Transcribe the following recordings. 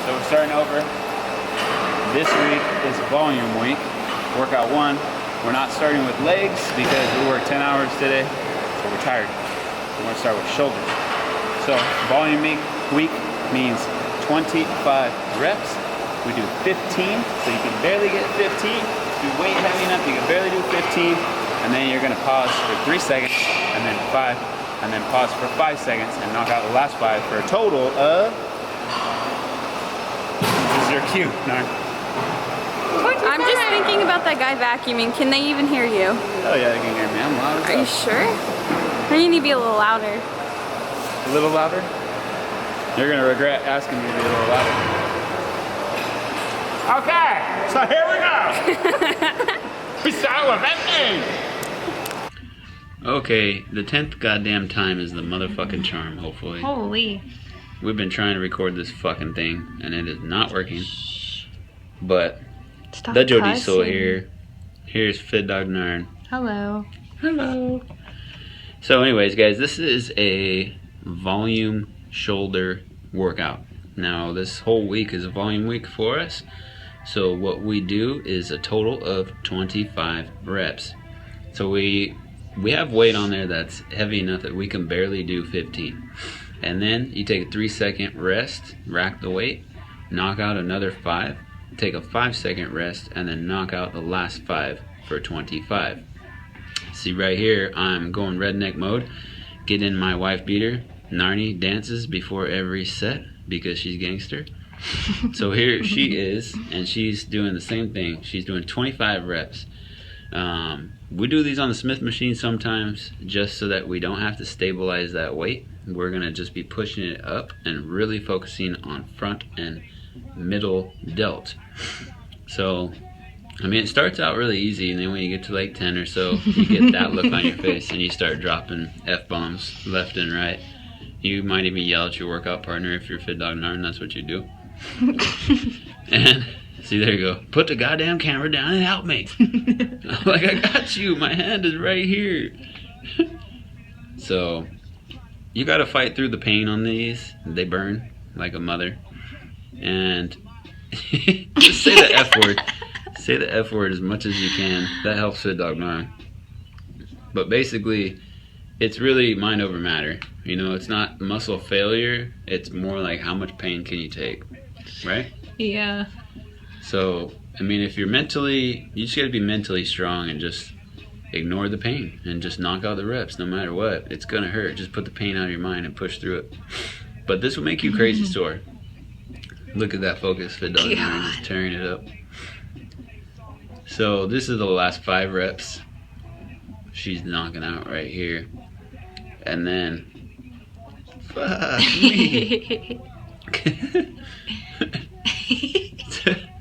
So we're starting over. This week is volume week. Workout 1. We're not starting with legs because we worked 10 hours today, so we're tired. We're gonna start with shoulders. So volume week means 25 reps. We do 15, so you can barely get 15. If you weight heavy enough, you can barely do 15. And then you're gonna pause for 3 seconds, and then 5, and then pause for 5 seconds, and knock out the last 5 for a total of, this is your cue, Narn. I'm just thinking about that guy vacuuming. Can they even hear you? Oh yeah, they can hear me. I'm loud as Are you sure? Or you need to be a little louder. A little louder? You're gonna regret asking me to be a little louder. Okay, so here we go. We start with that thing. Okay, the 10th goddamn time is the motherfucking charm, hopefully. Holy. We've been trying to record this fucking thing, and it is not working. But Stop the Jody cussing. Soul here. Here's Fit Dog Narn. Hello. Hello. So anyways, guys, this is a volume shoulder workout. Now, this whole week is a volume week for us. So what we do is a total of 25 reps. So we have weight on there that's heavy enough that we can barely do 15. And then you take a 3-second rest, rack the weight, knock out another 5, take a 5-second rest, and then knock out the last 5 for 25. See right here, I'm going redneck mode. Get in my wife beater. Narnie dances before every set because she's gangster. So here she is, and she's doing the same thing. She's doing 25 reps. We do these on the Smith machine sometimes just so that we don't have to stabilize that weight. We're gonna just be pushing it up and really focusing on front and middle delt. So I mean, it starts out really easy, and then when you get to like 10 or so, you get that look on your face and you start dropping F-bombs left and right. You might even yell at your workout partner if you're Fit Dog Narn, that's what you do. And see, there you go. Put the goddamn camera down and help me. Like, I got you. My hand is right here. So, you gotta fight through the pain on these. They burn like a mother. And just say the F word. Say the F word as much as you can. That helps Fit Dog Narn. But basically, it's really mind over matter. You know, it's not muscle failure. It's more like how much pain can you take, right? Yeah. So, I mean, if you're mentally, you just gotta be mentally strong and just ignore the pain and just knock out the reps no matter what. It's gonna hurt. Just put the pain out of your mind and push through it. But this will make you crazy sore. Look at that focus, Fit Dog Narn, just tearing it up. So this is the last 5 reps. She's knocking out right here. And then, fuck me.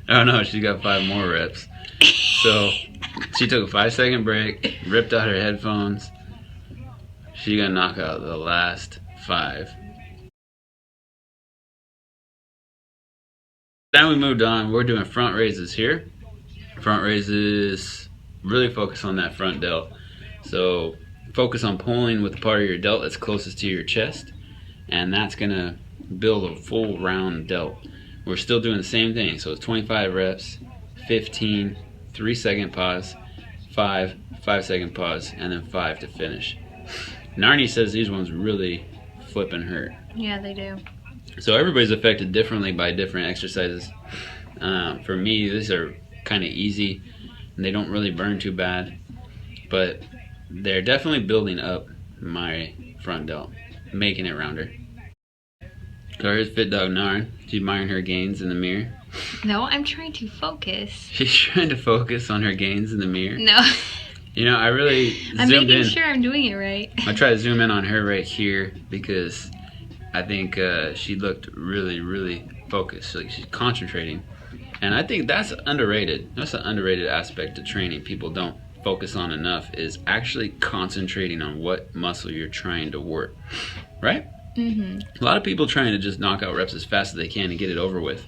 Oh no, she got 5 more reps. So she took a 5-second break, ripped out her headphones. She's gonna knock out the last 5. Then we moved on. We're doing front raises here. Front raises, really focus on that front delt. So focus on pulling with the part of your delt that's closest to your chest, and that's gonna build a full round delt. We're still doing the same thing. So it's 25 reps, 15, 3-second pause, 5, 5-second pause, and then 5 to finish. Narnie says these ones really flipping hurt. Yeah, they do. So everybody's affected differently by different exercises. For me, these are kind of easy and they don't really burn too bad, but they're definitely building up my front delt, making it rounder. So here's Fit Dog Narn. She's admiring her gains in the mirror. No, I'm trying to focus. She's trying to focus on her gains in the mirror. No. You know, I really I'm zoomed making in. sure I'm doing it right. I tried to zoom in on her right here because I think she looked really, really focused. Like she's concentrating. And I think that's underrated. That's an underrated aspect of training people don't focus on enough, is actually concentrating on what muscle you're trying to work. Right? Mm-hmm. A lot of people trying to just knock out reps as fast as they can and get it over with.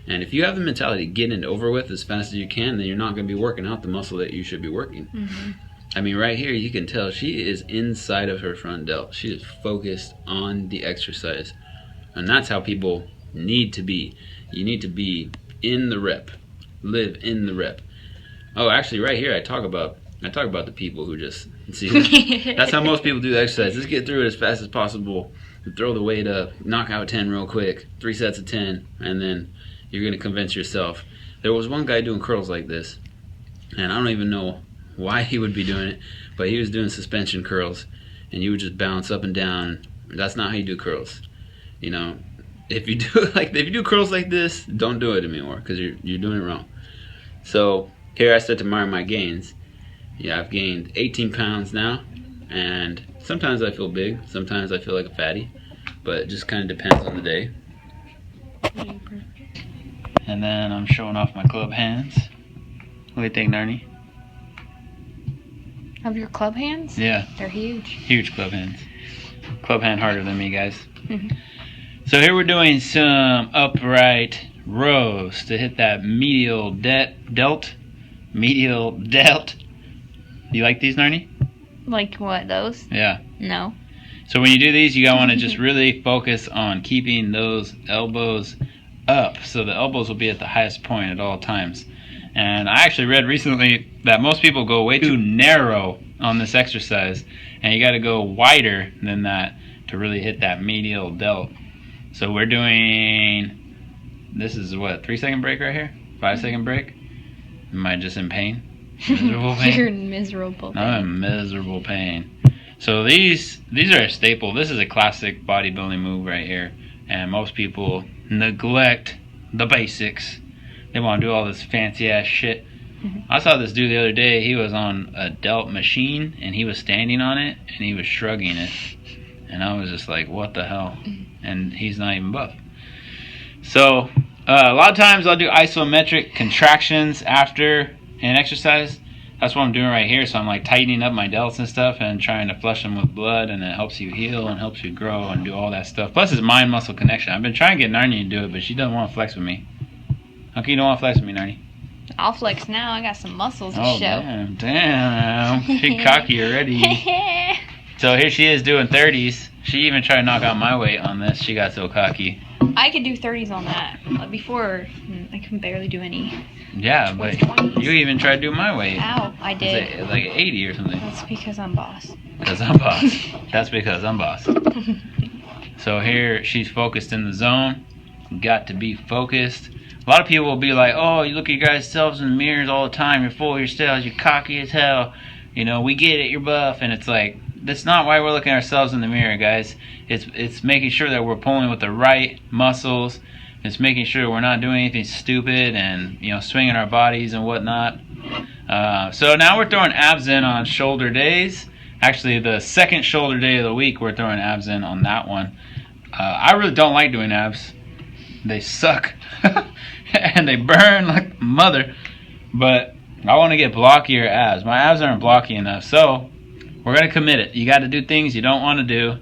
And if you have the mentality of getting it over with as fast as you can, then you're not going to be working out the muscle that you should be working. Mm-hmm. I mean, right here, you can tell she is inside of her front delt. She is focused on the exercise. And that's how people need to be. You need to be in the rep. Live in the rep. Oh, actually, right here I talk about the people who just see. That's how most people do the exercise. Just get through it as fast as possible. Throw the weight up, knock out 10 real quick, 3 sets of 10, and then you're gonna convince yourself. There was one guy doing curls like this, and I don't even know why he would be doing it, but he was doing suspension curls, and you would just bounce up and down. That's not how you do curls. You know, if you do curls like this, don't do it anymore because you're doing it wrong. So here I start to mark my gains. Yeah, I've gained 18 pounds now, and sometimes I feel big, sometimes I feel like a fatty, but it just kind of depends on the day. And then I'm showing off my club hands. What do you think, Narnie? Of your club hands? Yeah. They're huge. Huge club hands. Club hand harder than me, guys. So here we're doing some upright rows to hit that medial delt. Medial delt. Do you like these, Narnie? Like what, those? Yeah. No. So when you do these, you gotta want to just really focus on keeping those elbows up. So the elbows will be at the highest point at all times. And I actually read recently that most people go way too narrow on this exercise, and you got to go wider than that to really hit that medial delt. So we're doing, this is what, 3-second break right here? 5-second break? Am I just in pain? Miserable pain? You're in miserable pain. I'm in miserable pain. So these are a staple. This is a classic bodybuilding move right here, and most people neglect the basics. They want to do all this fancy ass shit. I saw this dude the other day. He was on a delt machine and he was standing on it and he was shrugging it, and I was just like, what the hell? And he's not even buff. So a lot of times I'll do isometric contractions after an exercise. That's what I'm doing right here. So I'm like tightening up my delts and stuff and trying to flush them with blood, and it helps you heal and helps you grow and do all that stuff. Plus it's mind muscle connection. I've been trying to get Narnie to do it, but she doesn't want to flex with me. How come you don't want to flex with me, Narnie? I'll flex now. I got some muscles to show. Damn. She cocky already. So here she is doing 30s. She even tried to knock out my weight on this. She got so cocky. I could do 30s on that. Before, I can barely do any. Yeah, but 20s. You even tried to do my weight. Ow, I did. It was like 80 or something. That's because I'm boss. Because I'm boss. That's because I'm boss. So here she's focused in the zone. Got to be focused. A lot of people will be like, oh, you look at your guys' selves in the mirrors all the time. You're full of yourselves. You're cocky as hell. You know, we get it. You're buff. And it's like, that's not why we're looking at ourselves in the mirror, guys. It's making sure that we're pulling with the right muscles. It's making sure we're not doing anything stupid and, you know, swinging our bodies and whatnot. So now we're throwing abs in on shoulder days. Actually, the second shoulder day of the week, we're throwing abs in on that one. I really don't like doing abs. They suck. And they burn like mother. But I want to get blockier abs. My abs aren't blocky enough. So we're going to commit it. You got to do things you don't want to do.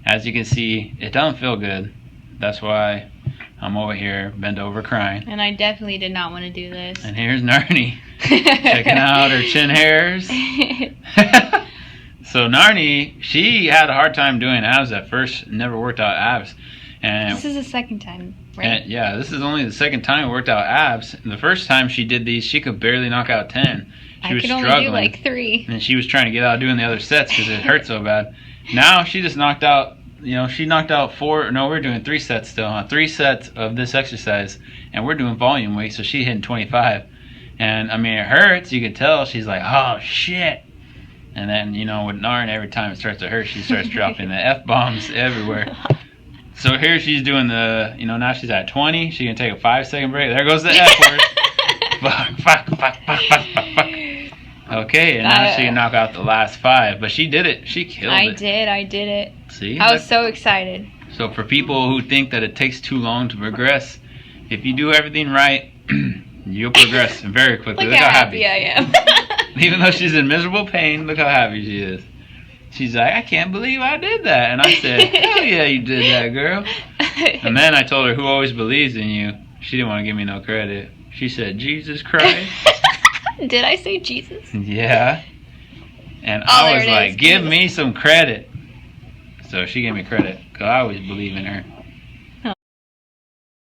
As you can see, it doesn't feel good. That's why I'm over here bent over crying. And I definitely did not want to do this. And here's Narnie checking out her chin hairs. So Narnie, she had a hard time doing abs at first. Never worked out abs. And this is the second time, right? And yeah, this is only the second time I worked out abs. And the first time she did these, she could barely knock out 10. She was struggling. Only do like 3. And she was trying to get out doing the other sets because it hurt so bad. Now she just knocked out, you know, she knocked out 4. No, we're doing 3 sets still, huh? 3 sets of this exercise, and we're doing volume weight, so she hitting 25. And I mean, it hurts. You could tell she's like, oh shit. And then, you know, with Narn, every time it starts to hurt, she starts dropping the F-bombs everywhere. So here she's doing the, you know, now she's at 20. She can take a 5-second break. There goes the F word. Fuck. Okay, and now she can knock out the last 5. But she did it. She killed it. I did it. See? I was so excited. So for people who think that it takes too long to progress, if you do everything right, you'll progress very quickly. Look how happy I am. Even though she's in miserable pain, look how happy she is. She's like, I can't believe I did that. And I said, hell yeah, you did that, girl. And then I told her, who always believes in you? She didn't want to give me no credit. She said, Jesus Christ. Did I say Jesus? Yeah. And I was like, give me some credit. So she gave me credit, because I always believe in her.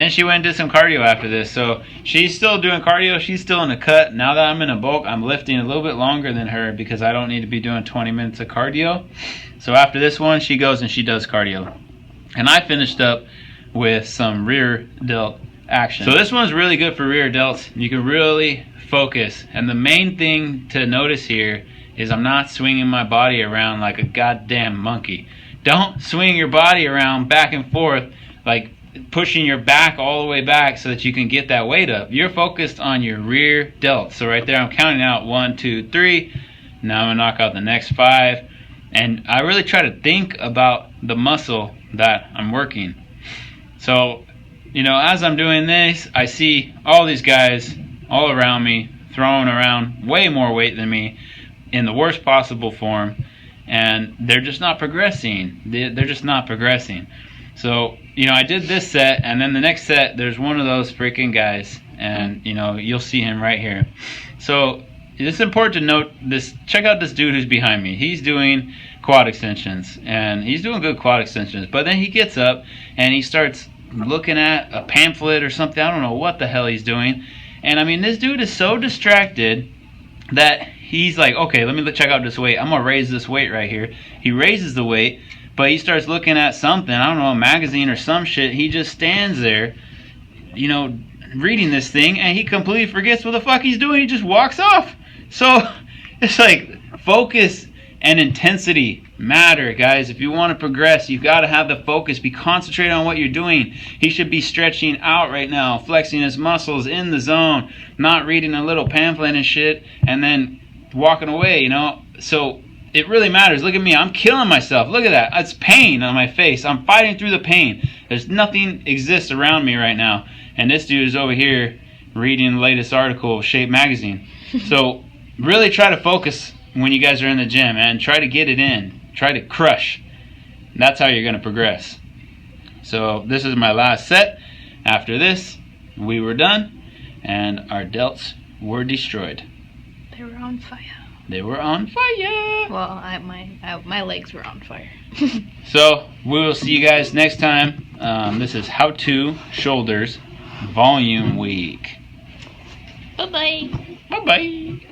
And she went and did some cardio after this. So she's still doing cardio. She's still in a cut. Now that I'm in a bulk, I'm lifting a little bit longer than her because I don't need to be doing 20 minutes of cardio. So after this one, she goes and she does cardio. And I finished up with some rear delt action. So this one's really good for rear delts. You can really focus. And the main thing to notice here is I'm not swinging my body around like a goddamn monkey. Don't swing your body around back and forth like pushing your back all the way back so that you can get that weight up. You're focused on your rear delt. So right there I'm counting out 1, 2, 3. Now I'm gonna knock out the next 5. And I really try to think about the muscle that I'm working. So, you know, as I'm doing this, I see all these guys all around me throwing around way more weight than me in the worst possible form, and they're just not progressing. They're just not progressing. So, you know, I did this set, and then the next set, there's one of those freaking guys, and, you know, you'll see him right here. So, it's important to note this. Check out this dude who's behind me. He's doing quad extensions, and he's doing good quad extensions, but then he gets up, and he starts looking at a pamphlet or something. I don't know what the hell he's doing. And, I mean, this dude is so distracted that he's like, okay, let me check out this weight. I'm going to raise this weight right here. He raises the weight. But he starts looking at something, I don't know, a magazine or some shit. He just stands there, you know, reading this thing, and he completely forgets what the fuck he's doing. He just walks off. So it's like focus and intensity matter, guys. If you want to progress, you've got to have the focus. Be concentrated on what you're doing. He should be stretching out right now, flexing his muscles in the zone, not reading a little pamphlet and shit, and then walking away, you know. So it really matters. Look at me. I'm killing myself. Look at that. It's pain on my face. I'm fighting through the pain. There's nothing exists around me right now. And this dude is over here reading the latest article of Shape Magazine. So really try to focus when you guys are in the gym, and try to get it in. Try to crush. That's how you're going to progress. So this is my last set. After this, we were done, and our delts were destroyed. They were on fire. They were on fire. Well, my legs were on fire. So we will see you guys next time. This is How To Shoulders Volume Week. Bye-bye. Bye-bye.